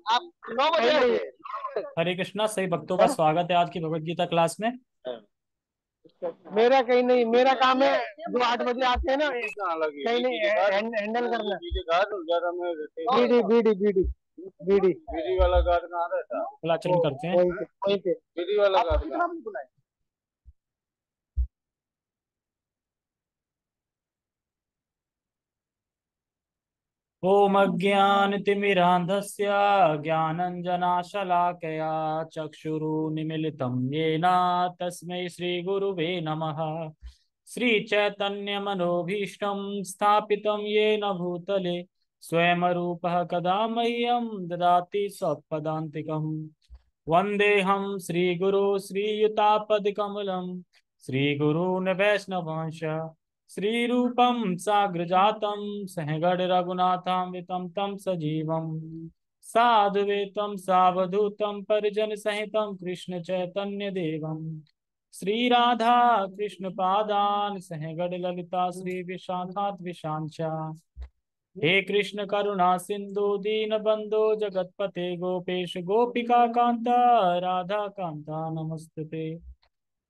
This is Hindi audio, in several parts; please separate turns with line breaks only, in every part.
आप 9 बजे आइए।
हरे कृष्णा। सही भक्तों का स्वागत है आज की भगवत गीता क्लास में।
मेरा कहीं नहीं, मेरा काम है जो 8 बजे आते हैं ना, कहीं नहीं हैंडल करना। बीडी बीडी बीडी बीडी बीडी वाला गार्ड कहाँ रहता?
आचरण करते हैं।
वहीं पे वहीं पे बीडी वाला गार्ड बुलाए।
ओम अज्ञानतिमिरान्धस्य ज्ञानञ्जनाशलाकया चक्षुरुन्मीलितं येन तस्मै श्रीगुरुवे नमः। श्रीचैतन्यमनोभीष्टं स्थापितं येन भूतले स्वयं रूपः कदा मह्यं ददाति स्वपदान्तिकम्। वन्देऽहं श्रीगुरो श्रीयुतापदकमलं श्रीगुरून् वैष्णवांश श्रीरूपं साग्रजातं सहगण रघुनाथामृतं तं सजीवं साधुवेतं सावधूतं परिजन सहितं कृष्ण चैतन्य देवं श्रीराधा कृष्ण पादान सहगण ललिता श्री विशाखात विशांचा। हे कृष्ण करुणा सिंधु दीन बंधु जगतपते गोपेश गोपिका कांता राधा कांता नमस्तुते।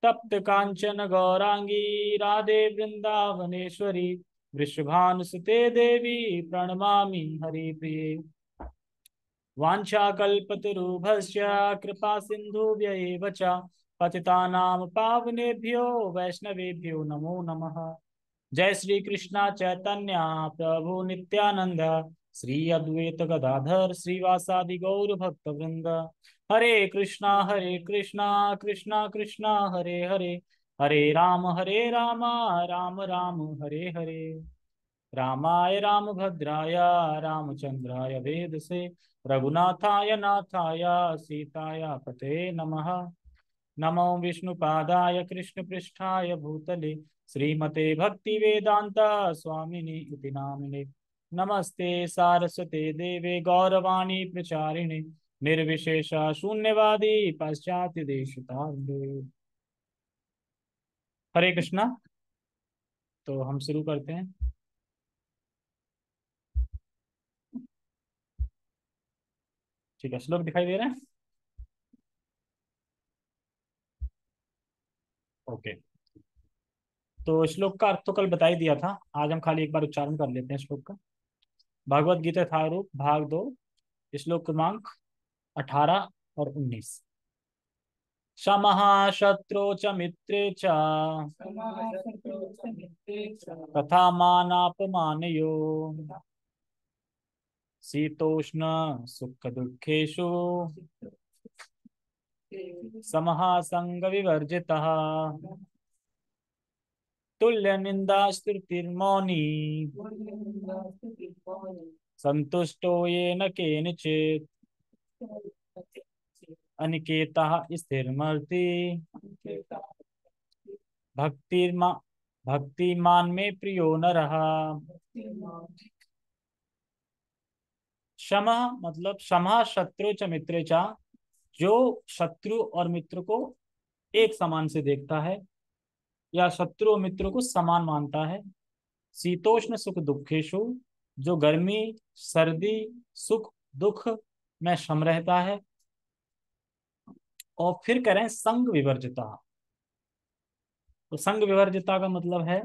तप्त कांचन गौरांगी राधे वृंदावनेश्वरी वृषभानुसुते देवी प्रणमामि हरिप्रिये। वाञ्छाकल्पतरुभ्यश्च कृपा सिन्धुभ्य एव च पतितानां पावनेभ्यो वैष्णवेभ्यो नमो नमः। जय श्री कृष्णा चैतन्य प्रभु नित्यानंद श्री अद्वैत गदाधर श्रीवासादि गौर भक्त वृंद। हरे कृष्णा कृष्णा कृष्णा हरे हरे हरे राम राम राम हरे हरे। रामाय रामभद्राय रामचंद्राय वेदसे रघुनाथाय नाथाय सीताय पते नमः। नमो विष्णुपादाय कृष्णपृष्ठाय भूतले श्रीमते भक्तिवेदांता स्वामिनि इति नामिने। नमस्ते सारस्वते देवे गौरवाणी प्रचारिणे निर्विशेष शून्यवादी पाश्चात्य देशतारिणे। हरे कृष्णा। तो हम शुरू करते हैं। ठीक है, श्लोक दिखाई दे रहे हैं? ओके। तो श्लोक का अर्थ तो कल बता ही दिया था, आज हम खाली एक बार उच्चारण कर लेते हैं श्लोक का। भगवत गीता यथारूप भाग 2, श्लोक क्रमांक 18 और 19। शमः शत्रौ च मित्रे च तथा मानापमानयो शीतोष्ण सुख दुखेषु समः संग विवर्जितः तुल्य निंदा स्तुतिर्मौनी संतुष्टो येन केनचित् अनिकेतः स्थिरमर्ति भक्तिर्मा भक्तिमान में प्रियो न रहा। क्षमा मतलब क्षमा शत्रु च मित्रे चा, जो शत्रु और मित्र को एक समान से देखता है या शत्रु और मित्र को समान मानता है। शीतोष्ण सुख दुखेशु, जो गर्मी सर्दी सुख दुख में सम रहता है। और फिर करें संग विवर्जिता। तो संग विवर्जिता का मतलब है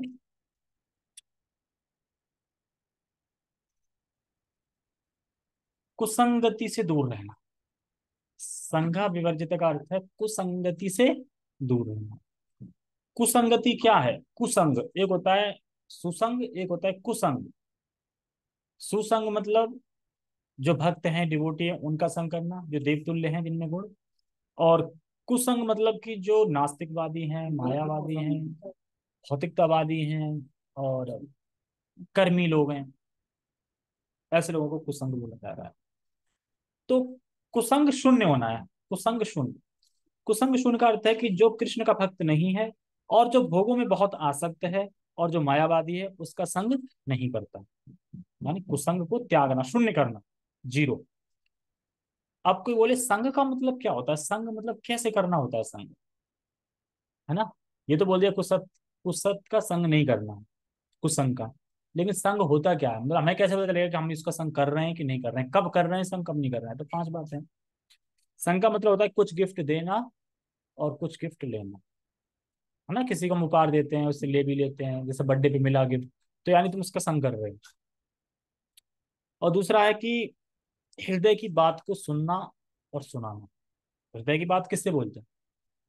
कुसंगति से दूर रहना। संघा विवर्जित का अर्थ है कुसंगति से दूर रहना। कुसंगति क्या है? कुसंग एक होता है सुसंग, एक होता है कुसंग। सुसंग मतलब जो भक्त हैं डिवोटी हैं उनका संग करना, जो देवतुल्य हैं जिनमें गुण। और कुसंग मतलब कि जो नास्तिकवादी हैं, मायावादी हैं, भौतिकतावादी हैं और कर्मी लोग हैं, ऐसे लोगों को कुसंग बोला जा रहा है। तो कुसंग शून्य होना है। कुसंग शून्य। कुसंग शून्य का अर्थ है कि जो कृष्ण का भक्त नहीं है और जो भोगों में बहुत आसक्त है और जो मायावादी है उसका संग नहीं करता। यानी कुसंग को त्यागना, शून्य करना, जीरो। अब कोई बोले संग का मतलब क्या होता है? संग मतलब कैसे करना होता है संग, है ना? ये तो बोल दिया कुसत, कुसत का संग नहीं करना, कुसंग का। लेकिन संग होता क्या है, मतलब हमें कैसे पता चलेगा कि हम इसका संग कर रहे हैं कि नहीं कर रहे हैं, कब कर रहे हैं संग, कब नहीं कर रहे हैं? तो 5 बातें। संग का मतलब होता है कुछ गिफ्ट देना और कुछ गिफ्ट लेना, है ना। किसी को हम उपहार देते हैं, उससे ले भी लेते हैं, जैसे बर्थडे पे मिला गिफ्ट, तो यानी तुम उसका संग कर रहे हो। और दूसरा है कि हृदय की बात को सुनना और सुनाना। हृदय की बात किससे बोलते हैं?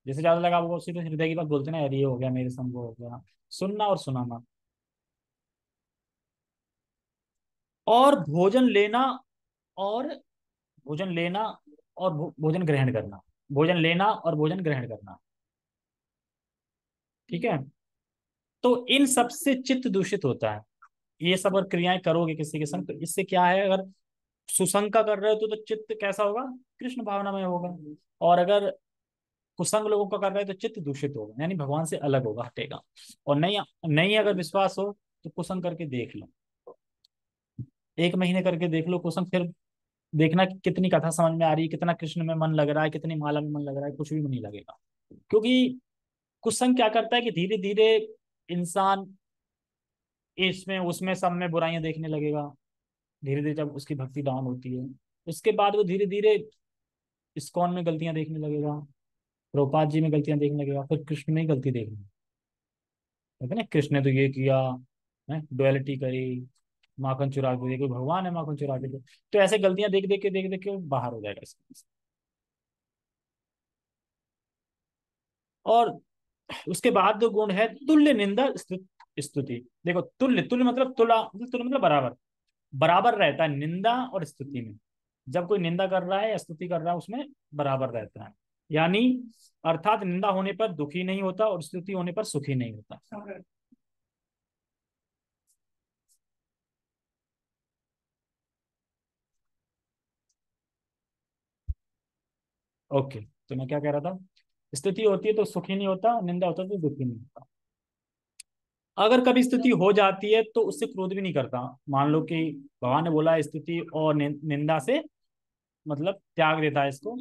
जैसे ज्यादा लगा वो सीधे हृदय की बात बोलते हैं ना, यार ये हो गया मेरे संग, वो हो गया। सुनना और सुनाना। और भोजन लेना, और भोजन लेना और भोजन ग्रहण करना। भोजन लेना और भोजन ग्रहण करना, ठीक है। तो इन सब से चित्त दूषित होता है। ये सब अगर क्रियाएं करोगे किसी के संग, तो इससे क्या है, अगर सुसंग का कर रहे हो तो चित्त कैसा होगा? कृष्ण भावना में होगा। और अगर कुसंग लोगों का कर रहे हो तो चित्त दूषित होगा, यानी भगवान से अलग होगा, हटेगा। और नहीं, नहीं अगर विश्वास हो तो कुसंग करके देख लो, 1 महीने करके देख लो कुसंग, फिर देखना कि कितनी कथा समझ में आ रही है, कितना कृष्ण में मन लग रहा है, कितनी माला में मन लग रहा है, कुछ भी नहीं लगेगा। क्योंकि कुसंग क्या करता है कि धीरे धीरे इंसान इसमें उसमें सब में बुराइयां देखने लगेगा। धीरे धीरे जब उसकी भक्ति डाउन होती है, उसके बाद वो धीरे धीरे इस्कॉन में गलतियां देखने लगेगा, प्रभुपाद जी में गलतियां देखने लगेगा, फिर कृष्ण में ही गलती देखने लगेगा ना। कृष्ण ने तो ये किया है, डुअलिटी करी, माखन चुरा के दे, कोई भगवान है माखन चुरा के दे, तो ऐसे गलतियां देख देख के वो बाहर हो जाएगा इसमें। और उसके बाद जो गुण है तुल्य निंदा स्तुति। देखो तुल्य, तुल्य मतलब तुला, तुल्य मतलब बराबर, बराबर रहता है निंदा और स्तुति में। जब कोई निंदा कर रहा है या स्तुति कर रहा है उसमें बराबर रहता है। यानी अर्थात निंदा होने पर दुखी नहीं होता और स्तुति होने पर सुखी नहीं होता। ओके, तो मैं क्या कह रहा था, स्तुति होती है तो सुखी नहीं होता, निंदा होता है तो दुखी नहीं होता। अगर कभी स्तुति हो जाती है तो उससे क्रोध भी नहीं करता। मान लो कि भगवान ने बोला स्तुति और निंदा से मतलब त्याग देता है इसको,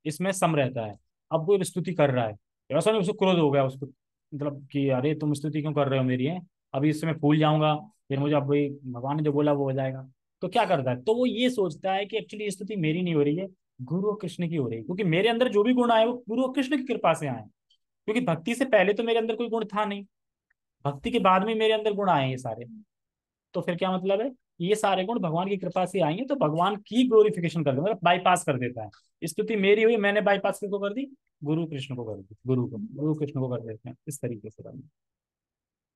इसमें सम रहता है। अब कोई स्तुति कर रहा है, ऐसा नहीं उसको क्रोध हो गया उसको, मतलब कि अरे तुम स्तुति क्यों कर रहे हो मेरी है, अभी इससे मैं फूल जाऊंगा, फिर मुझे अब वही भगवान ने जो बोला वो हो जाएगा। तो क्या करता है, तो वो ये सोचता है कि एक्चुअली स्तुति मेरी नहीं हो रही है, गुरु और कृष्ण की हो रही है, क्योंकि मेरे अंदर जो भी गुण आए वो गुरु और कृष्ण की कृपा से आए। क्योंकि भक्ति से पहले तो मेरे अंदर कोई गुण था नहीं, भक्ति के बाद में मेरे अंदर गुण आए हैं ये सारे। तो फिर क्या मतलब है, ये सारे गुण भगवान की कृपा से आई हैं, तो भगवान की ग्लोरिफिकेशन कर देता है, मतलब बाईपास कर देता है। स्तुति मेरी हुई, मैंने बाईपास किसको कर दी? गुरु कृष्ण को कर दी, गुरु कृष्ण को कर देते हैं इस तरीके से करना।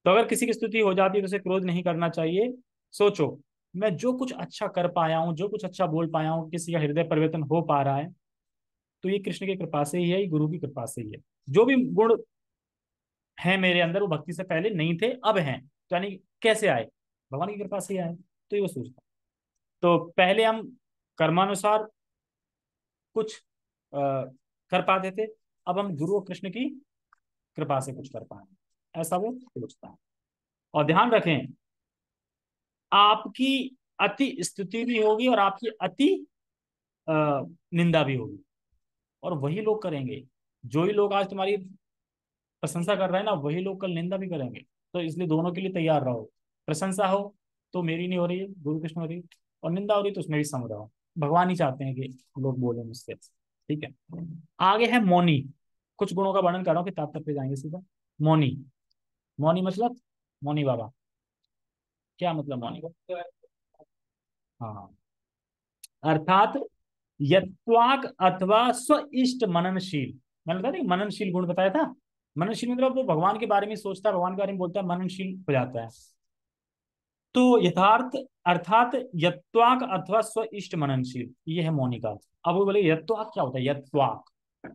तो अगर किसी की स्तुति हो जाती है तो उसे क्रोध नहीं करना चाहिए। सोचो, मैं जो कुछ अच्छा कर पाया हूँ, जो कुछ अच्छा बोल पाया हूँ, किसी का हृदय परिवर्तन हो पा रहा है, तो ये कृष्ण की कृपा से ही है, ये गुरु की कृपा से ही है। जो भी गुण है मेरे अंदर वो भक्ति से पहले नहीं थे, अब हैं, तो यानी कैसे आए? भगवान की कृपा से ही आए। तो ये वो सोचता। तो पहले हम कर्मानुसार कुछ कर पाते थे, अब हम गुरु और कृष्ण की कृपा से कुछ कर पाए, ऐसा वो सोचता है। और ध्यान रखें, आपकी अति स्तुति भी होगी और आपकी अति अ, निंदा भी होगी, और वही लोग करेंगे। जो ही लोग आज तुम्हारी प्रशंसा कर रहे हैं ना, वही लोग कल निंदा भी करेंगे। तो इसलिए दोनों के लिए तैयार रहो। प्रशंसा हो तो मेरी नहीं हो रही है, गुरु कृष्ण हो रही है, और निंदा हो रही है तो उसमें भी सम रहो। भगवान ही चाहते हैं कि लोग बोले मुझसे, ठीक है। आगे है मौनी। कुछ गुणों का वर्णन कर रहा हूँ कि तात्पर्य पे जाएंगे सीधा। मौनी, मौनी मतलब मौनी बाबा, क्या मतलब मौनी? हाँ, अर्थात यत्वाक अथवा स्वइष्ट मननशील। मैंने बताया था मननशील गुण बताया था। मननशील मतलब वो भगवान के बारे में सोचता है, भगवान के बारे में बोलता है, मननशील हो जाता है। तो यथार्थ अर्थात यत्वाक अथवा स्वइष्ट मननशील, ये है मौनी का अर्थ। अब वो बोले यत्वाक क्या होता है? यत्वाक,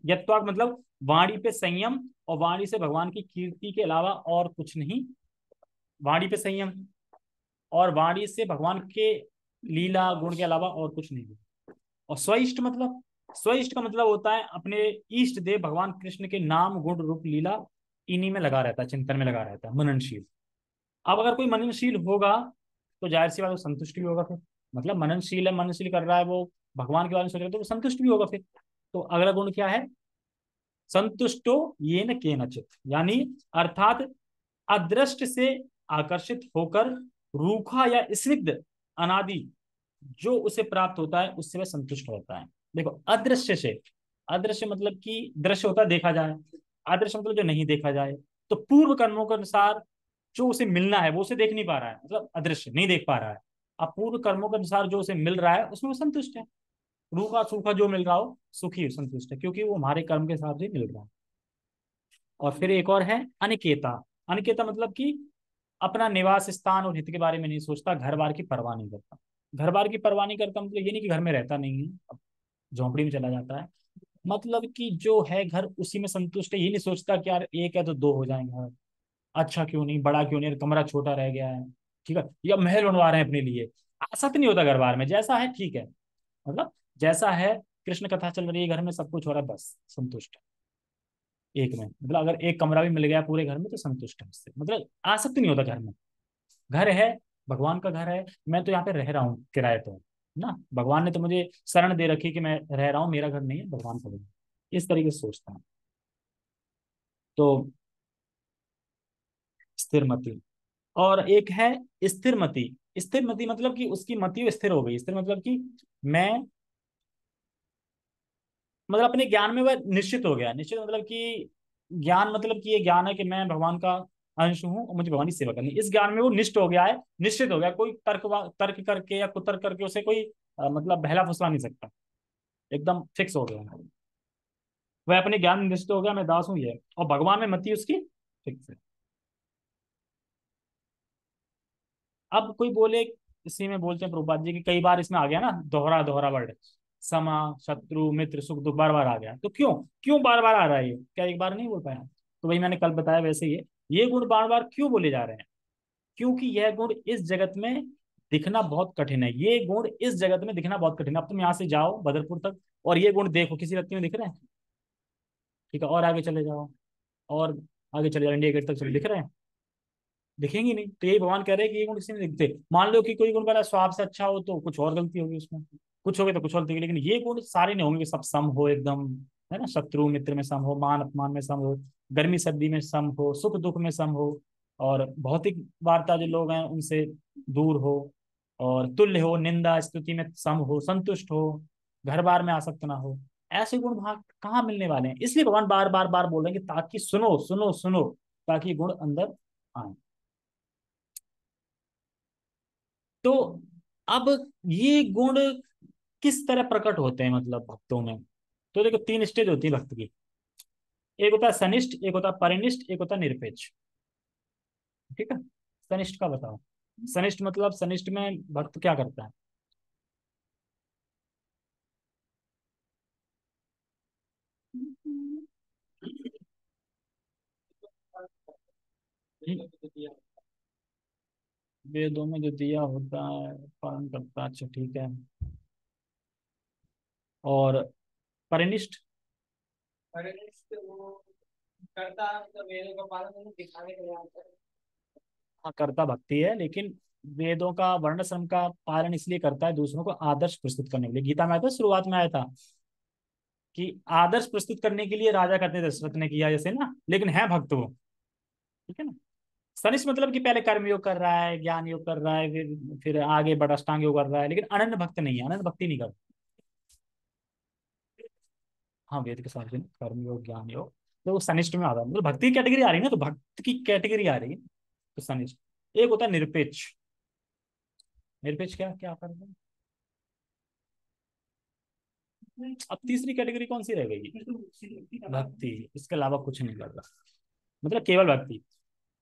यत्वाक मतलब वाणी पे संयम, और वाणी से भगवान की कीर्ति के अलावा और कुछ नहीं। वाणी पे संयम और वाणी से भगवान के लीला गुण के अलावा और कुछ नहीं। और स्वइष्ट मतलब, स्वइष्ट का मतलब होता है अपने इष्ट देव भगवान कृष्ण के नाम गुण रूप लीला, इन्हीं में लगा रहता है, चिंतन में लगा रहता है, मननशील। अब अगर कोई मननशील होगा तो जाहिर सी बात वो संतुष्ट भी होगा फिर। मतलब मननशील है, मननशील कर रहा है वो, भगवान के बारे में सोच रहा है, तो वो संतुष्ट भी होगा फिर। तो अगला गुण क्या है? संतुष्टो येन केनचित, यानी अर्थात अदृष्ट से आकर्षित होकर रूखा या स्निग्ध अनादि जो उसे प्राप्त होता है उससे वह संतुष्ट होता है। देखो, अदृश्य से, अदृश्य मतलब कि दृश्य होता है देखा जाए, अदृश्य मतलब जो नहीं देखा जाए। तो पूर्व कर्मों के अनुसार जो उसे मिलना है वो उसे देख नहीं पा रहा है, मतलब अदृश्य नहीं देख पा रहा है। अब पूर्व कर्मों के अनुसार जो उसे मिल रहा है उसमें वो संतुष्ट है। रूखा सूखा जो मिल रहा हो सुखी संतुष्ट है, क्योंकि वो हमारे कर्म के हिसाब से मिल रहा है। और फिर एक और है अनिकेता। अनिकेता मतलब कि अपना निवास स्थान और हित के बारे में नहीं सोचता, घर बार की परवाह नहीं करता। घर बार की परवाह नहीं करता मतलब ये नहीं कि घर में रहता नहीं है, अब झोंपड़ी में चला जाता है। मतलब कि जो है घर उसी में संतुष्ट है, ये नहीं सोचता कि यार एक है तो दो हो जाएंगे, अच्छा क्यों नहीं, बड़ा क्यों नहीं, कमरा छोटा रह गया है, ठीक है, या महल बनवा रहे हैं अपने लिए। आसक्त नहीं होता घर बार में, जैसा है ठीक है, मतलब जैसा है। कृष्ण कथा चल रही है घर में, सब कुछ हो रहा है, बस संतुष्ट है एक में। मतलब अगर एक कमरा भी मिल गया पूरे घर में तो संतुष्ट है उससे, मतलब आसक्त नहीं होता घर में। घर है, भगवान का घर है, मैं तो यहाँ पे रह रहा हूँ किराए पर ना, भगवान ने तो मुझे शरण दे रखी कि मैं रह रहा हूँ, मेरा घर नहीं है, भगवान का घर है। इस तरीके से सोचता हूँ। तो स्थिरमति। और एक है स्थिरमति। स्थिरमति मतलब कि उसकी मति स्थिर हो गई। स्थिर मतलब कि मैं, मतलब अपने ज्ञान में वह निश्चित हो गया। निश्चित मतलब कि ज्ञान मतलब कि ये ज्ञान है कि मैं भगवान का अंश हूँ और मुझे भगवान की सेवा करनी है। इस ज्ञान में वो निष्ठ हो गया है, निश्चित हो गया। कोई तर्क करके या कुतर्क करके उसे कोई मतलब बहला फुसला नहीं सकता, एकदम फिक्स हो गया। वह अपने ज्ञान में निष्ठ हो गया, मैं दास हूँ ये, और भगवान में मति उसकी फिक्स है। अब कोई बोले, इसी में बोलते हैं प्रभुपाद जी की, कई बार इसमें आ गया ना दोहरा दोहरा वर्ड, समा शत्रु मित्र सुख दुख बार बार आ गया, तो क्यों, क्यों बार बार आ रहा है ये, क्या एक बार नहीं बोल पाया? तो वही मैंने कल बताया वैसे ही है। ये गुण बार बार क्यों बोले जा रहे हैं? क्योंकि यह गुण इस जगत में दिखना बहुत कठिन है। ये गुण इस जगत में दिखना बहुत कठिन है। अब तुम यहाँ से जाओ बदरपुर तक और ये गुण देखो, किसी व्यक्ति में दिख रहे हैं? ठीक है, और आगे चले जाओ, और आगे चले जाओ, इंडिया गेट तक चले, दिख रहे हैं? दिखेंगे नहीं। तो यही भगवान कह रहे हैं कि ये गुण किसी में दिखते। मान लो कि कोई गुण मेरा स्वभाव से अच्छा हो तो कुछ और गलती होगी उसमें, कुछ होगी तो कुछ और होगी, लेकिन ये गुण सारे नहीं होंगे कि सब सम हो एकदम, है ना, शत्रु मित्र में सम हो, मान अपमान में सम हो, गर्मी सर्दी में सम हो, सुख दुख में सम हो, और भौतिक वार्ता जो लोग हैं उनसे दूर हो, और तुल्य हो, निंदा स्तुति में सम हो, संतुष्ट हो, घर बार में आसक्त ना हो। ऐसे गुण वहां कहाँ मिलने वाले हैं? इसलिए भगवान बार बार बार बोल रहे हैं कि ताकि सुनो सुनो सुनो, ताकि ये गुण अंदर आए। तो अब ये गुण किस तरह प्रकट होते हैं मतलब भक्तों में? तो देखो, तीन स्टेज होती है भक्त की। एक होता है सनिष्ठ, एक होता है परिनिष्ठ, एक होता है निरपेक्ष। ठीक है, सनिष्ठ का बताओ। सनिष्ठ मतलब, सनिष्ठ में भक्त क्या करता है? वेदों में जो दिया होता है पालन करता है, अच्छा ठीक है। और परिनिष्ठ? परिनिष्ठ वो करता मतलब वेदों का पालन दिखाने के लिए आता है। हाँ, कर्ता भक्ति है, लेकिन वेदों का वर्ण श्रम का पालन इसलिए करता है दूसरों को आदर्श प्रस्तुत करने के लिए। गीता में आया था, शुरुआत में आया था कि आदर्श प्रस्तुत करने के लिए राजा करते दशरथ ने किया जैसे ना, लेकिन है भक्त वो। ठीक है ना। सनिष्ठ मतलब कि पहले कर्म योग कर रहा है, ज्ञान योग कर रहा है, फिर आगे बड़ा अष्टांग योग कर रहा है, लेकिन अनन्य भक्त नहीं है, अनन्य भक्ति नहीं करता। हाँ, वेद के साथ कर्म योग ज्ञान योग, तो वो सनिष्ठ में आता है, मतलब भक्ति की कैटेगरी आ रही है ना, तो भक्त की कैटेगरी आ रही है, तो सनिष्ठ। एक होता है निरपेक्ष। निरपेक्ष क्या क्या करता है? अब तीसरी कैटेगरी कौन सी रह गई? भक्ति, इसके अलावा कुछ नहीं कर रहा, मतलब केवल भक्ति।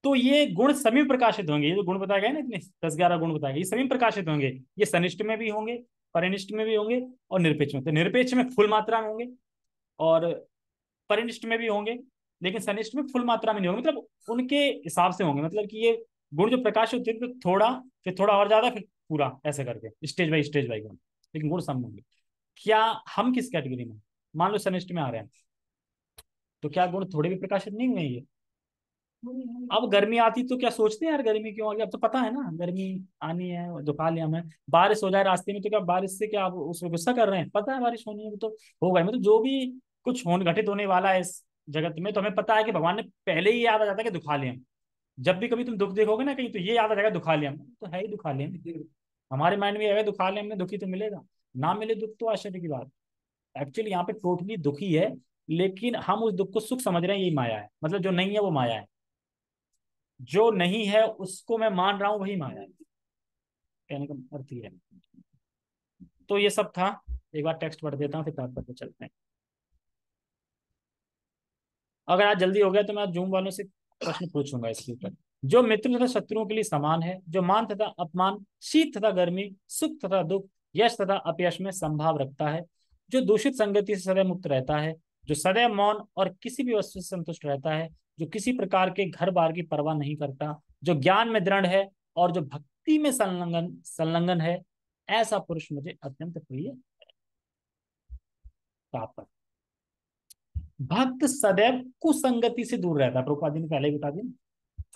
तो ये गुण सभी में प्रकाशित होंगे, ये जो गुण बताए गए ना, इतने 10-11 गुण बताए गए, ये सभी में प्रकाशित होंगे। ये सनिष्ठ में भी होंगे, परिनिष्ठ में भी होंगे, और निरपेक्ष में। तो निरपेक्ष में फुल मात्रा में होंगे, और परिनिष्ठ में भी होंगे, लेकिन सनिष्ठ में फुल मात्रा में नहीं होंगे, मतलब उनके हिसाब से होंगे। मतलब कि ये गुण जो प्रकाशित होते हैं तो थोड़ा, फिर थोड़ा और ज्यादा, फिर पूरा, ऐसे करके स्टेज बाई गुण, लेकिन गुण सम होंगे। क्या हम किस कैटेगरी में? मान लो सनिष्ठ में आ रहे हैं, तो क्या गुण थोड़े भी प्रकाशित नहीं हुए ये? अब गर्मी आती तो क्या सोचते हैं यार गर्मी क्यों आ गई, अब तो पता है ना गर्मी आनी है, दुखा लिया हमें। बारिश हो जाए रास्ते में तो क्या बारिश से क्या आप उसमें गुस्सा कर रहे हैं? पता है बारिश होनी है, वो तो होगा, मतलब जो भी कुछ होने घटित होने वाला है इस जगत में, तो हमें पता है कि भगवान ने पहले ही याद आ जाता है कि दुखा लिया हम। जब भी कभी तुम दुख देखोगे ना कहीं, तो ये याद आ जाएगा दुखालयम, तो है ही दुखालयम। हमारे माइंड में आएगा दुखालयम में दुखी तो मिलेगा, ना मिले दुख तो आश्चर्य की बात। एक्चुअली यहाँ पे टोटली दुखी है, लेकिन हम उस दुख को सुख समझ रहे हैं, यही माया है। मतलब जो नहीं है वो माया है, जो नहीं है उसको मैं मान रहा हूं वही माया है, कहने का अर्थ ये है। तो ये सब था। एक बार टेक्स्ट पढ़ देता हूँ फिर तात्पर्य पे चलते हैं। अगर आज जल्दी हो गया तो मैं आज जूम वालों से प्रश्न पूछूंगा इसके ऊपर। जो मित्र तथा शत्रुओं के लिए समान है, जो मान तथा अपमान, शीत तथा गर्मी, सुख तथा दुख, यश तथा अपयश में संभाव रखता है, जो दूषित संगति से सदैव मुक्त रहता है, जो सदैव मौन और किसी भी वस्तु से संतुष्ट रहता है, जो किसी प्रकार के घर बार की परवाह नहीं करता, जो ज्ञान में दृढ़ है और जो भक्ति में संलग्न संलग्न है, ऐसा पुरुष मुझे अत्यंत प्रिय है। तात्पर्य, भक्त सदैव कुसंगति से दूर रहता है, प्रभुपाद जी ने पहले ही बता दिया।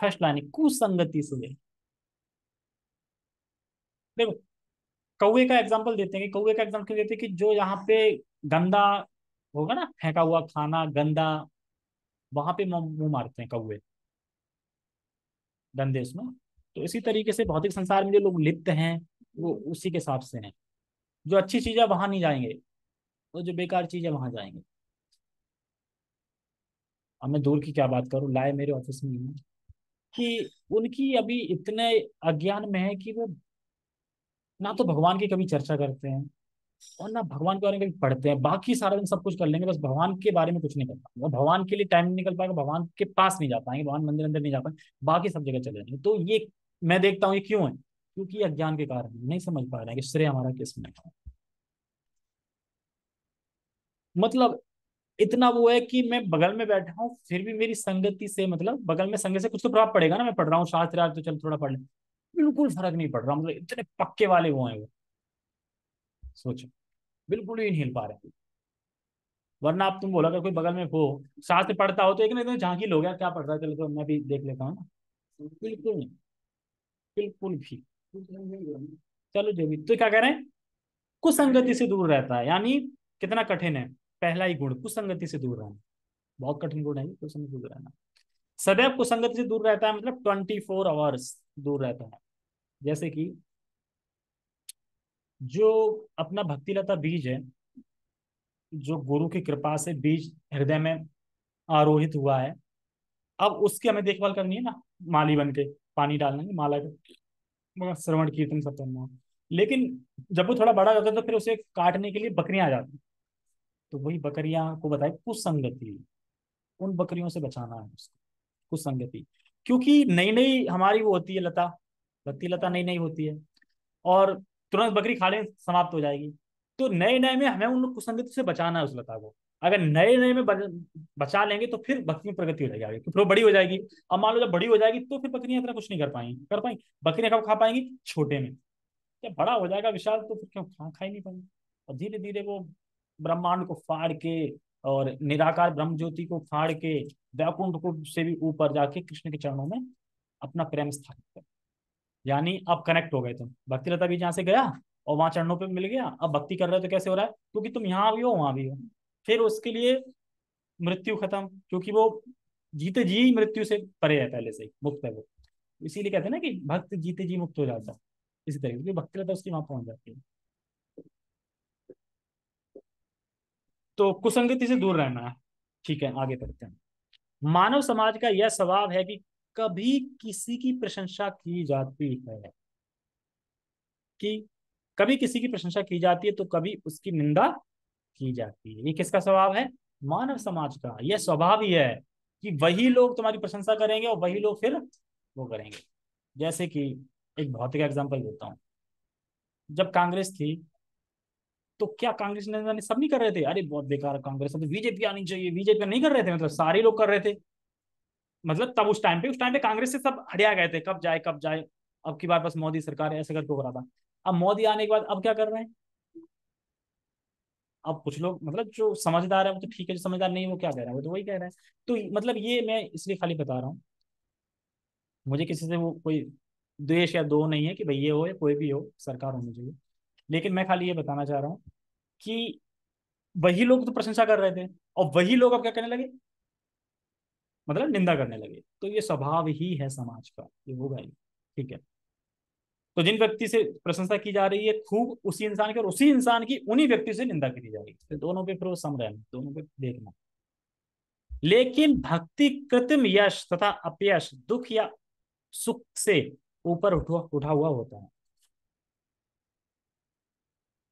फर्स्ट लाइन कुसंगति से। देखो, कौवे का एग्जांपल देते हैं कि कौवे का एग्जांपल क्यों देते हैं कि जो यहाँ पे गंदा होगा ना, फेंका हुआ खाना गंदा, वहां पे मुंह मारते हैं कौवे, गंदे उसमें। तो इसी तरीके से भौतिक संसार में जो लोग लिप्त हैं वो उसी के हिसाब से हैं। जो अच्छी चीज है वहां नहीं जाएंगे, वो जो बेकार चीज है वहां जाएंगे। अब मैं दूर की क्या बात करूं, लाए मेरे ऑफिस में ही हैं, कि उनकी अभी इतने अज्ञान में है कि वो ना तो भगवान की कभी चर्चा करते हैं और ना भगवान के बारे में कभी पढ़ते हैं। बाकी सारा दिन सब कुछ कर लेंगे, बस भगवान के बारे में कुछ नहीं कर पाएंगे। वो भगवान के लिए टाइम नहीं निकल पाएगा, भगवान के पास नहीं जा पाएंगे, भगवान मंदिर अंदर नहीं जा पाएंगे, बाकी सब जगह चले जाएंगे। तो ये मैं देखता हूँ ये क्यों है, क्योंकि अज्ञान के कारण नहीं समझ पा रहे हैं कि श्रेय हमारा किस में है। मतलब इतना वो है कि मैं बगल में बैठा हूँ फिर भी मेरी संगति से, मतलब बगल में संगत से कुछ तो प्रभाव पड़ेगा ना। मैं पढ़ रहा हूँ शास्त्र आज तो चल थोड़ा पढ़ ले, बिल्कुल फर्क नहीं पड़ रहा। मतलब इतने पक्के वाले वो हैं वो, सोचो, बिल्कुल ही नहीं हिल पा रहे। वरना आप तुम बोला अगर कोई बगल में हो शास्त्र पढ़ता हो तो एक ना एकदम झांकी लो गया क्या पढ़ रहा है, चलो तो मैं भी देख लेता हूँ ना। बिल्कुल नहीं, बिल्कुल भी। चलो जो भी, तो क्या कह रहे हैं, कुसंगति से दूर रहता है, यानी कितना कठिन है। पहला ही गुण कुसंगति से दूर रहना, बहुत कठिन गुण है ये, कुसंगति से दूर रहना। सदैव कुसंगति से दूर रहता है मतलब 24 आवर्स दूर रहता है। जैसे कि जो अपना भक्ति लता बीज है, जो गुरु की कृपा से बीज हृदय में आरोहित हुआ है, अब उसकी हमें देखभाल करनी है ना, माली बन के पानी डालना है, माला का श्रवण कीर्तन सब करना है। लेकिन जब वो थोड़ा बड़ा होता है तो फिर उसे काटने के लिए बकरियां आ जाती हैं। तो वही बकरियां को बताए कुसंगति, उन बकरियों से बचाना है उसको, कुसंगति। क्योंकि नई नई हमारी वो होती है लता, भक्ति लता नई नई होती है, और तुरंत बकरी खा ले समाप्त हो जाएगी। तो नए नए में हमें उन कुसंगति से बचाना है उस लता को। अगर नए नए में बचा लेंगे तो फिर भक्ति में प्रगति हो जाएगी आगे, तो फिर वो बड़ी हो जाएगी। अब मान लो जब बड़ी हो जाएगी तो फिर बकरियां इतना कुछ नहीं कर पाएंगी। बकरियां कब खा पाएंगी, छोटे में। जब बड़ा हो जाएगा विशाल तो फिर क्यों खा ही नहीं पाएंगे। और धीरे धीरे वो ब्रह्मांड को फाड़ के और निराकार ब्रह्म ज्योति को फाड़ के वैकुंठ को से भी ऊपर जाके कृष्ण के चरणों में अपना प्रेम स्थापित कर। यानी अब कनेक्ट हो गए तुम, भक्ति लता भी जहां से गया और वहां चरणों पे मिल गया, अब भक्ति कर रहे हो तो कैसे हो रहा है, क्योंकि तुम यहाँ भी हो वहां भी हो। फिर उसके लिए मृत्यु खत्म, क्योंकि वो जीते जी ही मृत्यु से परे है, पहले से ही मुक्त है वो। इसीलिए कहते हैं ना कि भक्त जीते जी मुक्त हो जाता है। इसी तरीके से भक्ति लता उसकी वहां पहुंच जाती है। तो कुसंगति से दूर रहना है। ठीक है, आगे बढ़ते हैं। मानव समाज का यह स्वभाव है कि कभी किसी की प्रशंसा की जाती है, कि कभी किसी की प्रशंसा की जाती है तो कभी उसकी निंदा की जाती है। ये किसका स्वभाव है, मानव समाज का। यह स्वभाव ही है कि वही लोग तुम्हारी प्रशंसा करेंगे और वही लोग फिर वो करेंगे। जैसे कि एक भौतिक एग्जांपल देता हूँ। जब कांग्रेस थी तो क्या कांग्रेस ने सब नहीं कर रहे थे, अरे बहुत बेकार कांग्रेस है तो बीजेपी आनी चाहिए, बीजेपी नहीं कर रहे थे, मतलब सारे लोग कर रहे थे। मतलब तब उस टाइम पे कांग्रेस से सब हटिया गए थे, कब जाए कब जाए, अब की बार बस मोदी सरकार है, ऐसे करके हो रहा था। अब मोदी आने के बाद अब क्या कर रहे हैं, अब कुछ लोग मतलब जो समझदार है वो तो ठीक है, जो समझदार नहीं है वो क्या कह रहा है, वो तो वही कह रहा है। तो मतलब ये मैं इसलिए खाली बता रहा हूँ, मुझे किसी से वो कोई द्वेष या दो नहीं है कि भाई ये हो या कोई भी हो सरकार होनी चाहिए। लेकिन मैं खाली ये बताना चाह रहा हूँ कि वही लोग तो प्रशंसा कर रहे थे और वही लोग अब क्या करने लगे, मतलब निंदा करने लगे। तो ये स्वभाव ही है समाज का, ये होगा ही। ठीक है। तो जिन व्यक्ति से प्रशंसा की जा रही है खूब उसी इंसान की, और उसी इंसान की उन्हीं व्यक्ति से निंदा की जाएगी, तो दोनों पे फिर वो सम रहना, दोनों पे देखना। लेकिन भक्ति कृत्रिम यश तथा अपयश दुख या सुख से ऊपर उठा हुआ होता है।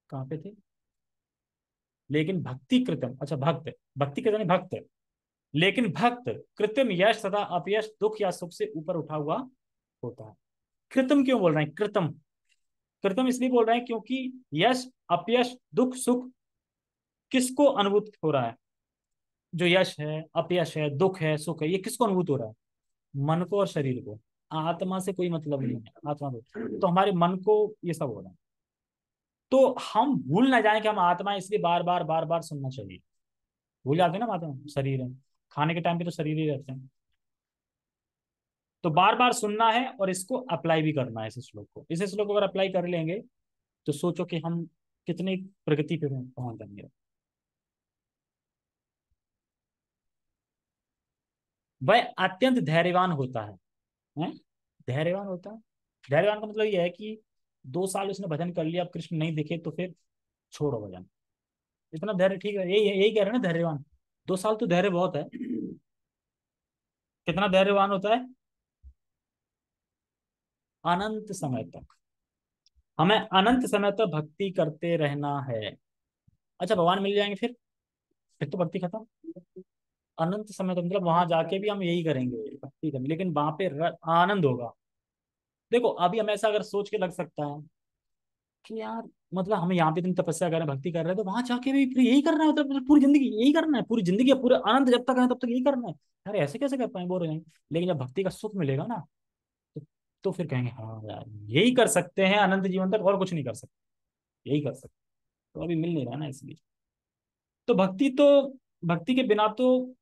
कहाँ पे थे? लेकिन भक्ति कृत्रिम, अच्छा भक्त, भक्ति के यानी भक्त, लेकिन भक्त कृत्रिम यश तथा अपयश दुख या सुख से ऊपर उठा हुआ होता है। कृत्रिम क्यों बोल रहे हैं? कृत्रिम, कृत्रिम इसलिए बोल रहे हैं क्योंकि यश अपयश दुख सुख किसको अनुभूत हो रहा है? जो यश है, अपयश है, दुख है, सुख है, ये किसको अनुभूत हो रहा है? मन को और शरीर को। आत्मा से कोई मतलब नहीं है, आत्मा तो हमारे मन को ये सब हो रहा है। तो हम भूल ना जाए कि हम आत्मा है, इसलिए बार बार बार बार सुनना चाहिए। भूल जाते हैं ना, आत्मा शरीर है, खाने के टाइम पे तो शरीर ही रहते हैं। तो बार बार सुनना है और इसको अप्लाई भी करना है, इस श्लोक को। इस श्लोक को अगर अप्लाई कर लेंगे तो सोचो कि हम कितनी प्रगति पे पहुंच जाएंगे। वह अत्यंत धैर्यवान होता है? धैर्यवान होता है। धैर्यवान का मतलब यह है कि 2 साल उसने भजन कर लिया, अब कृष्ण नहीं दिखे तो फिर छोड़ो भजन। इतना धैर्य, ठीक है, यही यही कह रहे हैं ना धैर्यवान। 2 साल तो धैर्य बहुत है। कितना धैर्यवान होता है? अनंत समय तक। हमें अनंत समय तक भक्ति करते रहना है। अच्छा, भगवान मिल जाएंगे फिर तो भक्ति खत्म। अनंत समय तक मतलब वहां जाके भी हम यही करेंगे, भक्ति करेंगे, लेकिन वहां पे आनंद होगा। देखो अभी हम ऐसा अगर सोच के लग सकता है कि यार मतलब हम यहाँ पे इतनी तपस्या कर रहे हैं, भक्ति कर रहे हैं, तो वहां जाके भी फिर यही करना है, मतलब पूरी जिंदगी यही करना है, पूरी जिंदगी पूरे अनंत जब तक है तब तक यही करना है। अरे ऐसे कैसे कर पाए, बोर हो जाएंगे। लेकिन जब भक्ति का सुख मिलेगा ना, तो, तो फिर कहेंगे हाँ यार यही कर सकते हैं अनंत जीवन तक, और कुछ नहीं कर सकते, यही कर सकते। तो अभी मिल नहीं रहा ना, इसलिए। तो भक्ति के बिना तो,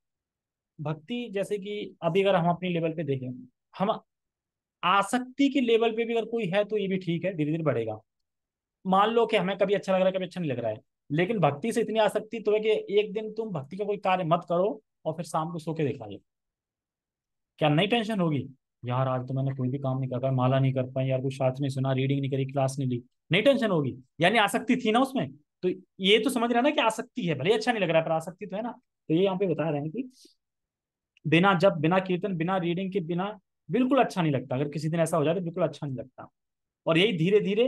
भक्ति जैसे कि अभी अगर हम अपनी लेवल पे देखें, हम आसक्ति के लेवल पे भी अगर कोई है तो ये भी ठीक है, धीरे धीरे बढ़ेगा। मान लो कि हमें कभी अच्छा लग रहा है, कभी अच्छा नहीं लग रहा है, लेकिन भक्ति से इतनी आसक्ति तो है कि एक दिन तुम भक्ति का कोई कार्य मत करो और फिर शाम को सो के दिखाइए, क्या नहीं टेंशन होगी? यार आज तो मैंने कोई भी काम नहीं कर पाया, माला नहीं कर पाई यार, कोई शास्त्र नहीं सुना, रीडिंग नहीं करी, क्लास नहीं ली, नहीं टेंशन होगी? यानी आसक्ति थी ना उसमें। तो ये तो समझ रहा है ना कि आसक्ति है, भले अच्छा नहीं लग रहा है पर आसक्ति तो है ना। तो ये यहाँ पे बता रहे हैं कि बिना जब, बिना कीर्तन, बिना रीडिंग के बिना बिल्कुल अच्छा नहीं लगता। अगर किसी दिन ऐसा हो जाए तो बिल्कुल अच्छा नहीं लगता। और यही धीरे धीरे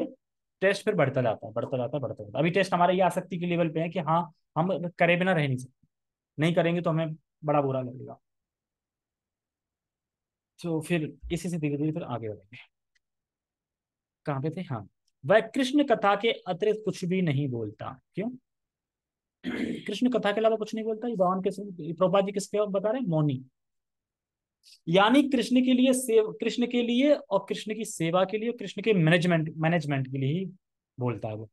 टेस्ट फिर बढ़ता जाता है, बढ़ता जाता है, बढ़ता जाता है। अभी टेस्ट हमारे ये आसक्ति के लेवल पे है कि हाँ हम करे बिना रह नहीं सकते, नहीं करेंगे तो हमें बड़ा बुरा लगेगा। तो फिर इसी से धीरे धीरे फिर आगे बढ़ेंगे। कहाँ पे थे? हाँ, वह कृष्ण कथा के अतिरिक्त कुछ भी नहीं बोलता। क्यों? कृष्ण कथा के अलावा कुछ नहीं बोलता। ये भगवान के प्रभुपाद जी किसके बता रहे हैं? मौनी। यानी कृष्ण के लिए कृष्ण के लिए और कृष्ण की सेवा के लिए, कृष्ण के मैनेजमेंट मैनेजमेंट के लिए ही बोलता है वो।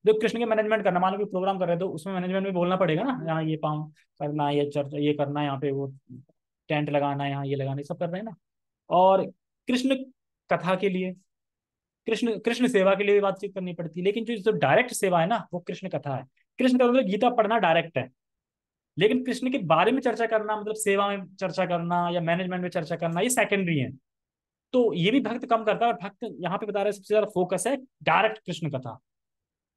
जो कृष्ण के मैनेजमेंट करना, मान लो प्रोग्राम कर रहे हो तो उसमें मैनेजमेंट में बोलना पड़ेगा ना, यहाँ ये काम करना है, ये चर्चा ये करना है, यहाँ पे वो टेंट लगाना है, यहाँ ये लगाना है, सब कर रहे हैं ना। और कृष्ण कथा के लिए, कृष्ण कृष्ण सेवा के लिए भी बातचीत करनी पड़ती है। लेकिन जो जो डायरेक्ट सेवा है ना वो कृष्ण कथा है। कृष्ण का मतलब गीता पढ़ना डायरेक्ट है, लेकिन कृष्ण के बारे में चर्चा करना, मतलब सेवा में चर्चा करना या मैनेजमेंट में चर्चा करना, ये सेकेंडरी है। तो ये भी भक्त कम करता है, और भक्त यहाँ पे बता रहे हैं सबसे ज्यादा फोकस है डायरेक्ट कृष्ण कथा,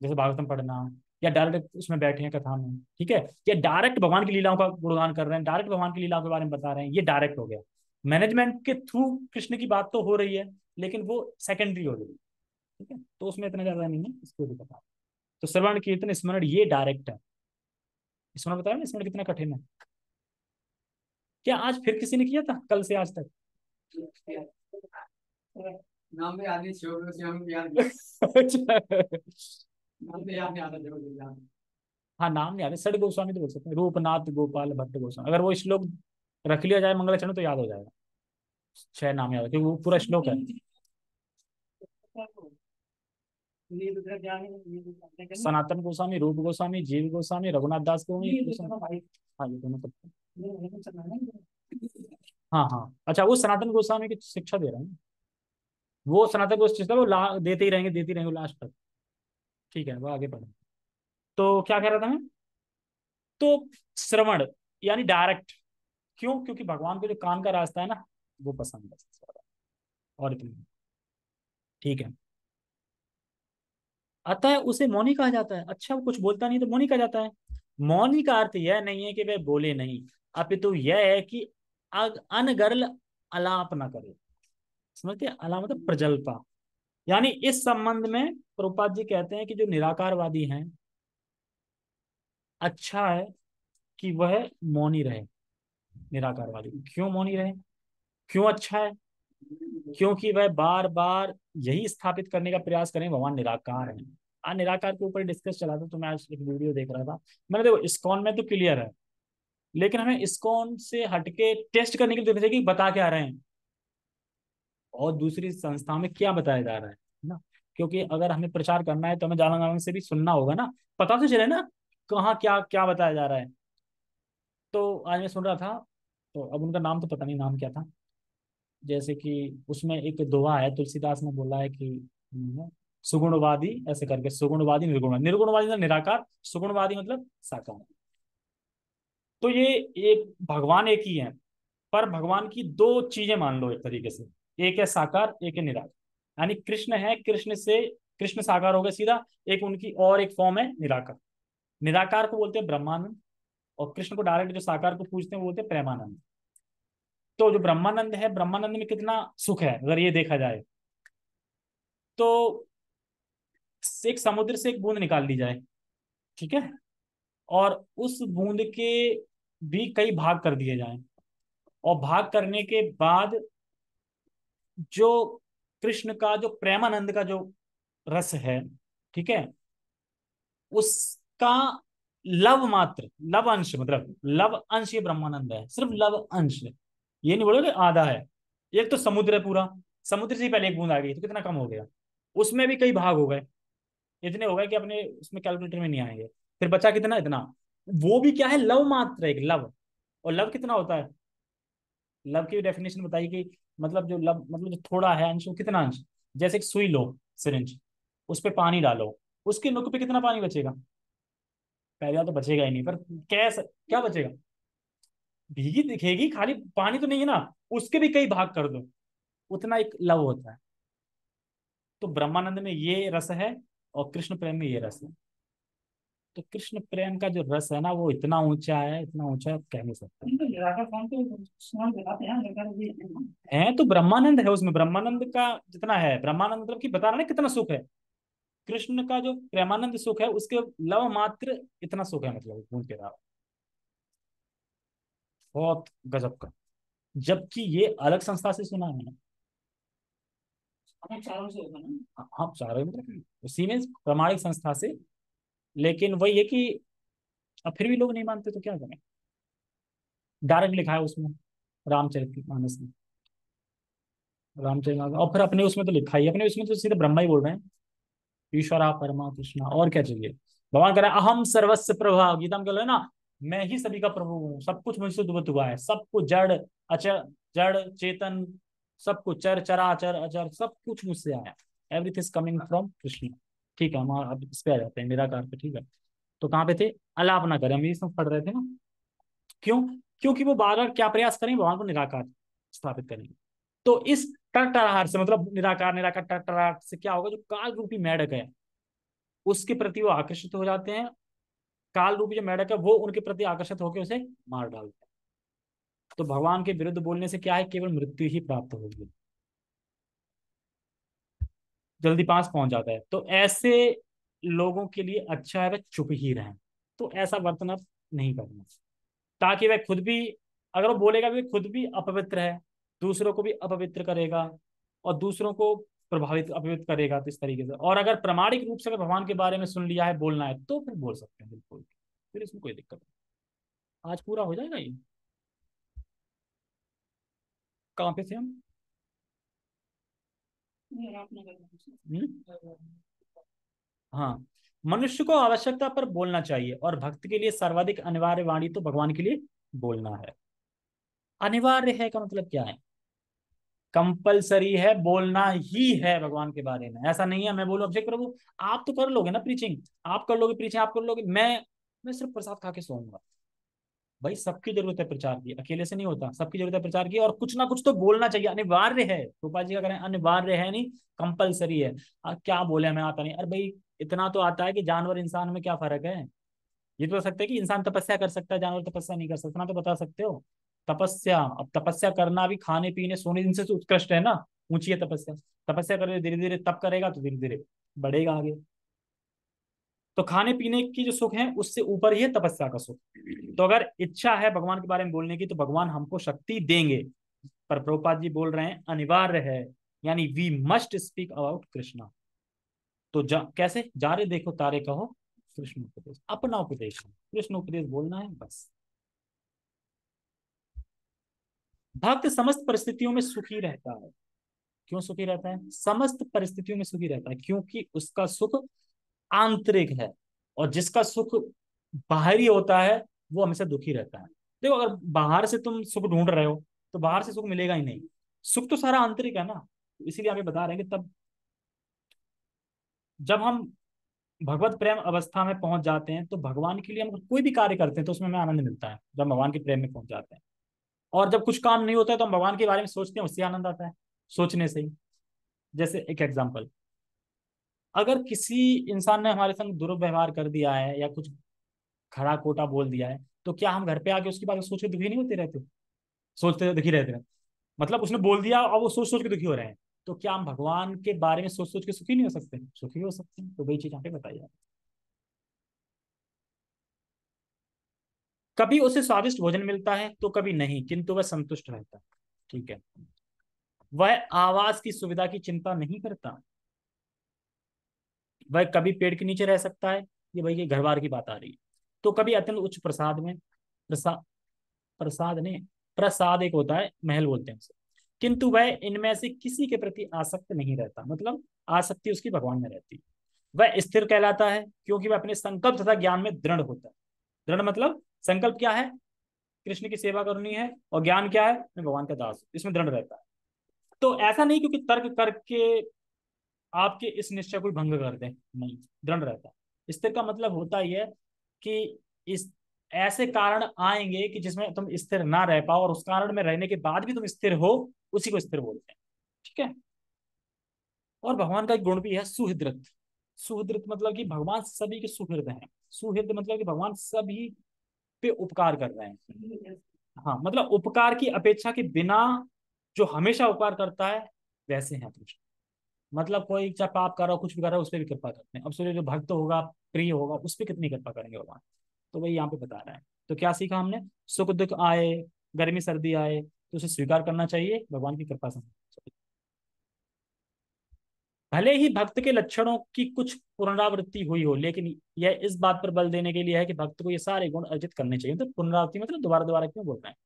जैसे भागवतम पढ़ना, या डायरेक्ट उसमें बैठे हैं कथा में, ठीक है, या डायरेक्ट भगवान की लीलाओं का गुणगान कर रहे हैं, डायरेक्ट भगवान की लीलाओं के बारे में बता रहे हैं, ये डायरेक्ट हो गया। मैनेजमेंट के थ्रू कृष्ण की बात तो हो रही है, लेकिन वो सेकेंडरी हो रही है, ठीक है, तो उसमें इतना ज्यादा नहीं है, इसको भी पता। तो श्रवण कीर्तन स्मरण ये डायरेक्ट है। स्मरण बताया ना, स्मरण कितना कठिन है। क्या आज फिर किसी ने किया था कल से आज तक?
नाम भी याद नहीं, शिव से हम याद
अच्छा।
नाम तो याद नहीं आता, जरूर याद।
हाँ नाम नहीं आ रहे, षड गोस्वामी तो बोल सकते हैं, रूपनाथ गोपाल भट्ट गोस्वामी, अगर वो श्लोक रख लिया जाए मंगलाचरण तो याद हो जाएगा। 6 नाम याद है क्योंकि वो पूरा श्लोक है। सनातन गोस्वामी, रूप गोस्वामी, जीव गोस्वामी, रघुनाथ दास गोस्वामी। हाँ ये दोनों तो। हाँ हाँ, अच्छा वो सनातन गोस्वामी की शिक्षा दे रहे हैं। वो सनातन गोस्वामी शिक्षा वो देते ही रहेंगे लास्ट तक। ठीक है, वो आगे बढ़े। तो क्या कह रहा था मैं? तो श्रवण यानी डायरेक्ट, क्यों? क्योंकि भगवान को जो कान का रास्ता है ना वो पसंद है सबसे ज्यादा, और इतना। ठीक है, अतः उसे मौनी कहा जाता है। अच्छा, वो कुछ बोलता नहीं तो मौनी कहा जाता है। मौनी का अर्थ यह नहीं है कि वह बोले नहीं, अपितु यह है कि अनगर्ल अलाप ना करे। समझते हैं? अलाप मतलब प्रजल्पा। यानी इस संबंध में प्रभुपाद जी कहते हैं कि जो निराकारवादी हैं, अच्छा है कि वह मौनी रहे। निराकारवादी क्यों मौनी रहे? क्यों अच्छा है? क्योंकि वह बार बार यही स्थापित करने का प्रयास करें भगवान निराकार है। आज निराकार के ऊपर डिस्कस चला था, तो मैं आज एक वीडियो देख रहा था। मैंने देखो इस्कॉन में तो क्लियर है, लेकिन हमें इस्कॉन से हटके टेस्ट करने के लिए देखना चाहिए कि बता क्या रहे हैं और दूसरी संस्था में क्या बताया जा रहा है ना। क्योंकि अगर हमें प्रचार करना है तो हमें जालंग वालंग से भी सुनना होगा ना, पता तो चले ना कहाँ क्या क्या बताया जा रहा है। तो आज मैं सुन रहा था, तो अब उनका नाम तो पता नहीं नाम क्या था। जैसे कि उसमें एक दोहा है, तुलसीदास ने बोला है कि सुगुणवादी ऐसे करके, सुगुणवादी निर्गुणवादी, निर्गुणवादी मतलब निराकार, सुगुणवादी मतलब साकार। तो ये एक भगवान एक ही है, पर भगवान की दो चीजें मान लो एक तरीके से, एक है साकार एक है निराकार। यानी कृष्ण है, कृष्ण से कृष्ण साकार हो गए सीधा, एक उनकी और एक फॉर्म है निराकार। निराकार को बोलते हैं ब्रह्मानंद, और कृष्ण को डायरेक्ट जो साकार को पूछते हैं वो बोलते हैं प्रेमानंद। तो जो ब्रह्मानंद है, ब्रह्मानंद में कितना सुख है अगर ये देखा जाए तो, एक समुद्र से एक बूंद निकाल ली जाए, ठीक है, और उस बूंद के भी कई भाग कर दिए जाएं, और भाग करने के बाद जो कृष्ण का जो प्रेमानंद का जो रस है, ठीक है, उसका लव मात्र, लव अंश, मतलब लव अंश ये ब्रह्मानंद है, सिर्फ लव अंश। ये नहीं बोलोगे आधा है। एक तो समुद्र है पूरा, समुद्र से ही पहले एक बूंद आ गई तो कितना कम हो गया, उसमें भी कई भाग हो गए, इतने हो गए कि अपने उसमें कैलकुलेटर में नहीं आएंगे। फिर बचा कितना? इतना। वो भी क्या है? लव मात्र, एक लव। और लव कितना होता है? लव की डेफिनेशन बताइए कि मतलब जो लव मतलब जो थोड़ा है अंश, वो कितना अंश? जैसे एक सुई लो, सिरिंज, उस पे पानी डालो, उसके नुक पे कितना पानी बचेगा? पहले तो बचेगा ही नहीं, पर कैसे क्या बचेगा? भीगी दिखेगी, खाली पानी तो नहीं है ना, उसके भी कई भाग कर दो, उतना एक लव होता है। तो ब्रह्मानंद में ये रस है और कृष्ण प्रेम में ये रस है। तो कृष्ण प्रेम का जो रस है ना वो इतना ऊंचा है, इतना ऊंचा है, कह नहीं सकते। है तो ब्रह्मानंद है उसमें, ब्रह्मानंद का जितना है, ब्रह्मानंद मतलब कि बता रहा ना कितना सुख है। कृष्ण का जो प्रेमानंद सुख है उसके लव मात्र इतना सुख है, मतलब बूंद के अलावा, बहुत गजब का। जबकि ये अलग संस्था से सुना है मैंने। चारों से होगा ना? हाँ चारों मतलब उसी में प्रामाणिक संस्था से। लेकिन वही है कि अब फिर भी लोग नहीं मानते तो क्या करें। डायरेक्ट लिखा है उसमें रामचरितमानस में, रामचरितमानस, और फिर अपने उसमें तो लिखा ही है, अपने उसमें तो सीधे ब्रह्मा ही बोल रहे हैं, ईश्वरा परमा कृष्णा, और क्या चाहिए। भगवान कह रहे हैं अहम सर्वस्व प्रभा, गीता में कह रहे हैं ना, मैं ही सभी का प्रभु हूँ, सब कुछ मुझसे उद्भूत हुआ है, सब कुछ जड़ अचर, जड़ चेतन, सब कुछ चर चराचर अचर, सब कुछ मुझसे आया, everything is coming from Krishna. ठीक है, हम अब इस पे आ जाते हैं निराकार पे। ठीक है, तो कहाँ पे थे? अलाप ना करें, हम ये सब पढ़ रहे थे ना। क्यों? क्योंकि वो बार बार क्या प्रयास करेंगे? भगवान को निराकार स्थापित करेंगे। तो इस टटराहट से, मतलब निराकार निराकार टटराहट से क्या होगा? जो काल रूपी मेढक है उसके प्रति वो आकर्षित हो जाते हैं, काल रूपी जो मेढक है वो उनके प्रति आकर्षित होकर उसे मार डालते हैं। तो भगवान के विरुद्ध बोलने से क्या है? केवल मृत्यु ही प्राप्त होगी, जल्दी पास पहुंच जाता है। तो ऐसे लोगों के लिए अच्छा है वह चुप ही रहें। तो ऐसा वर्तन अब नहीं करना, ताकि वह खुद भी, अगर वो बोलेगा भी खुद भी अपवित्र है, दूसरों को भी अपवित्र करेगा, और दूसरों को प्रभावित अपवित्र करेगा। तो इस तरीके से, और अगर प्रामाणिक रूप से अगर भगवान के बारे में सुन लिया है, बोलना है, तो फिर बोल सकते हैं बिल्कुल, फिर इसमें कोई दिक्कत नहीं। आज पूरा हो जाएगा ये। कहाँ पे थे हम? हम्म? हाँ, मनुष्य को आवश्यकता पर बोलना चाहिए, और भक्त के लिए सर्वाधिक अनिवार्य वाणी तो भगवान के लिए बोलना है। अनिवार्य है का मतलब क्या है? कंपलसरी है, बोलना ही है भगवान के बारे में। ऐसा नहीं है मैं बोलूं अभिषेक प्रभु आप तो कर लोगे ना प्रीचिंग, आप कर लोगे प्रीचिंग, आप कर लोगे, मैं सिर्फ प्रसाद खा के सोऊंगा, भाई सबकी जरूरत है प्रचार की, अकेले से नहीं होता, सबकी जरूरत है प्रचार की, और कुछ ना कुछ तो बोलना चाहिए, अनिवार्य है। गोपाल जी का करें, अनिवार्य है नहीं कंपलसरी है। क्या बोले, हमें आता नहीं, अरे भाई इतना तो आता है कि जानवर इंसान में क्या फर्क है। ये तो बता सकते हैं कि इंसान तपस्या कर सकता है, जानवर तपस्या नहीं कर सकता, ना तो बता सकते हो। तपस्या, अब तपस्या करना भी खाने पीने सोने इनसे तो उत्कृष्ट है ना, ऊंची है तपस्या। तपस्या करे धीरे धीरे तप करेगा तो धीरे धीरे बढ़ेगा आगे। तो खाने पीने की जो सुख है उससे ऊपर ही है तपस्या का सुख। तो अगर इच्छा है भगवान के बारे में बोलने की तो भगवान हमको शक्ति देंगे, पर प्रभुपाद जी बोल रहे हैं अनिवार्य है, यानी we must speak about Krishna. तो कैसे जा रहे देखो तारे कहो कृष्ण उपदेश, अपना उपदेश है, कृष्ण उपदेश बोलना है बस। भक्त समस्त परिस्थितियों में सुखी रहता है। क्यों सुखी रहता है? समस्त परिस्थितियों में सुखी रहता है क्योंकि उसका सुख आंतरिक है, और जिसका सुख बाहरी होता है वो हमेशा दुखी रहता है। देखो अगर बाहर से तुम सुख ढूंढ रहे हो तो बाहर से सुख मिलेगा ही नहीं, सुख तो सारा आंतरिक है ना। इसीलिए आप ये बता रहे हैं कि तब जब हम भगवत प्रेम अवस्था में पहुंच जाते हैं तो भगवान के लिए हम कोई भी कार्य करते हैं तो उसमें हमें आनंद मिलता है, जब भगवान के प्रेम में पहुंच जाते हैं। और जब कुछ काम नहीं होता है तो हम भगवान के बारे में सोचते हैं, उससे आनंद आता है, सोचने से ही। जैसे एक एग्जांपल, अगर किसी इंसान ने हमारे संग दुर्व्यवहार कर दिया है या कुछ खड़ा खोटा बोल दिया है, तो क्या हम घर पे आके उसकी बात सोच के दुखी नहीं होते रहते? सोचते दुखी रहते हैं। मतलब उसने बोल दिया और वो सोच सोच के दुखी हो रहे हैं, तो क्या हम भगवान के बारे में सोच सोच के सुखी नहीं हो सकते? सुखी हो सकते हैं। तो वही चीज यहाँ पे बताई है। कभी उसे स्वादिष्ट भोजन मिलता है तो कभी नहीं, किंतु वह संतुष्ट रहता है। ठीक है। वह आवास की सुविधा की चिंता नहीं करता। वह कभी पेड़ के नीचे रह सकता है, ये भाई के घर बार की बात आ रही है। तो कभी अत्यंत उच्च प्रसाद में, प्रसाद, प्रसाद ने, प्रसाद एक होता है, महल बोलते हैं उसे। किंतु वह इनमें से किसी के प्रति आसक्त नहीं रहता, मतलब आसक्ति उसकी भगवान में रहती है। वह स्थिर कहलाता है क्योंकि वह अपने संकल्प तथा ज्ञान में दृढ़ होता है। दृढ़ मतलब संकल्प क्या है? कृष्ण की सेवा करनी है, और ज्ञान क्या है? मैं भगवान का दास हूं, इसमें दृढ़ रहता है। तो ऐसा नहीं क्योंकि तर्क करके आपके इस निश्चय को भंग कर दे, नहीं, दृढ़ रहता है। स्थिर का मतलब होता ही है कि इस ऐसे कारण आएंगे कि जिसमें तुम स्थिर ना रह पाओ, और उस कारण में रहने के बाद भी तुम स्थिर हो, उसी को स्थिर बोलते हैं। ठीक है। और भगवान का एक गुण भी है सुहृदृत। सुहृदृत मतलब कि भगवान सभी के सुहृद हैं। सुहृद मतलब कि भगवान सभी पे उपकार कर रहे हैं। हाँ, मतलब उपकार की अपेक्षा के बिना जो हमेशा उपकार करता है वैसे हैं कृष्ण। मतलब कोई चाहे पाप कर रहा हो, कुछ भी कर रहा हो, उस पर भी कृपा करते हैं। अब सोचिए जो भक्त होगा, प्रिय होगा, उस पर कितनी कृपा करेंगे भगवान। तो वही यहाँ पे बता रहा है। तो क्या सीखा हमने? सुख दुख आए, गर्मी सर्दी आए, तो उसे स्वीकार करना चाहिए, भगवान की कृपा से। भले ही भक्त के लक्षणों की कुछ पुनरावृत्ति हुई हो, लेकिन यह इस बात पर बल देने के लिए है कि भक्त को ये सारे गुण अर्जित करने चाहिए। तो पुनरावृत्ति मतलब दोबारा दोबारा क्यों बोल रहे हैं?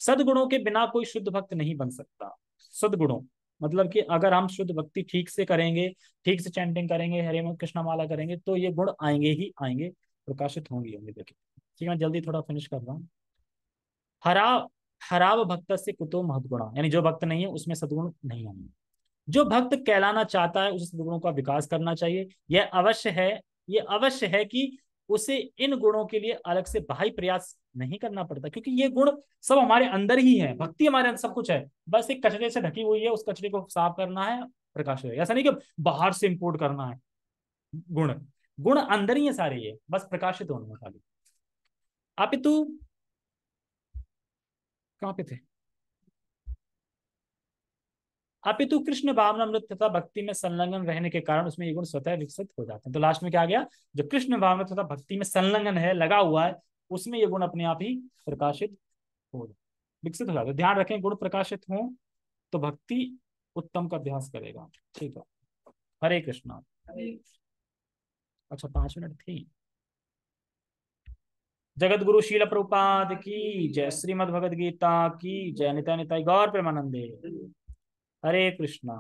सदगुणों के बिना कोई शुद्ध भक्त नहीं बन सकता। सदगुणों मतलब कि अगर हम शुद्ध भक्ति ठीक से करेंगे, ठीक से चैंटिंग करेंगे, हरे कृष्णा माला करेंगे, तो ये गुण आएंगे ही आएंगे, प्रकाशित होंगे देखिए। ठीक है, मैं जल्दी थोड़ा फिनिश कर रहा हूँ। हरा हराव भक्त से कुतो महत्गुणा, यानी जो भक्त नहीं है उसमें सदगुण नहीं होंगे। जो भक्त कहलाना चाहता है उसे सदगुणों का विकास करना चाहिए। यह अवश्य है कि उसे इन गुणों के लिए अलग से बाह्य प्रयास नहीं करना पड़ता, क्योंकि ये गुण सब हमारे अंदर ही है, भक्ति हमारे अंदर सब कुछ है। बस एक कचरे से ढकी हुई है, उस कचरे को साफ करना है, प्रकाश हो। ऐसा नहीं कि बाहर से इंपोर्ट करना है गुण। गुण अंदर ही है सारे, ये बस प्रकाशित होने में खाली। आप तू कहाँ पे थे? अपितु कृष्ण भावनामृत तथा भक्ति में संलग्न रहने के कारण उसमें ये गुण स्वतः विकसित हो जाते हैं। तो लास्ट में क्या आ गया? जो कृष्ण भावना तथा भक्ति में संलग्न है, लगा हुआ है, उसमें ये गुण अपने आप ही प्रकाशित हो, विकसित हो जाते हैं। ध्यान रखें, गुण प्रकाशित हो तो भक्ति उत्तम का अभ्यास करेगा। ठीक है। हरे कृष्णा। अच्छा, 5 मिनट थी। जगत गुरु शील प्रभुपाद की जय, श्रीमद भगवद गीता की जय, निताय निताय गौर प्रेमानंदे। हरे कृष्णा।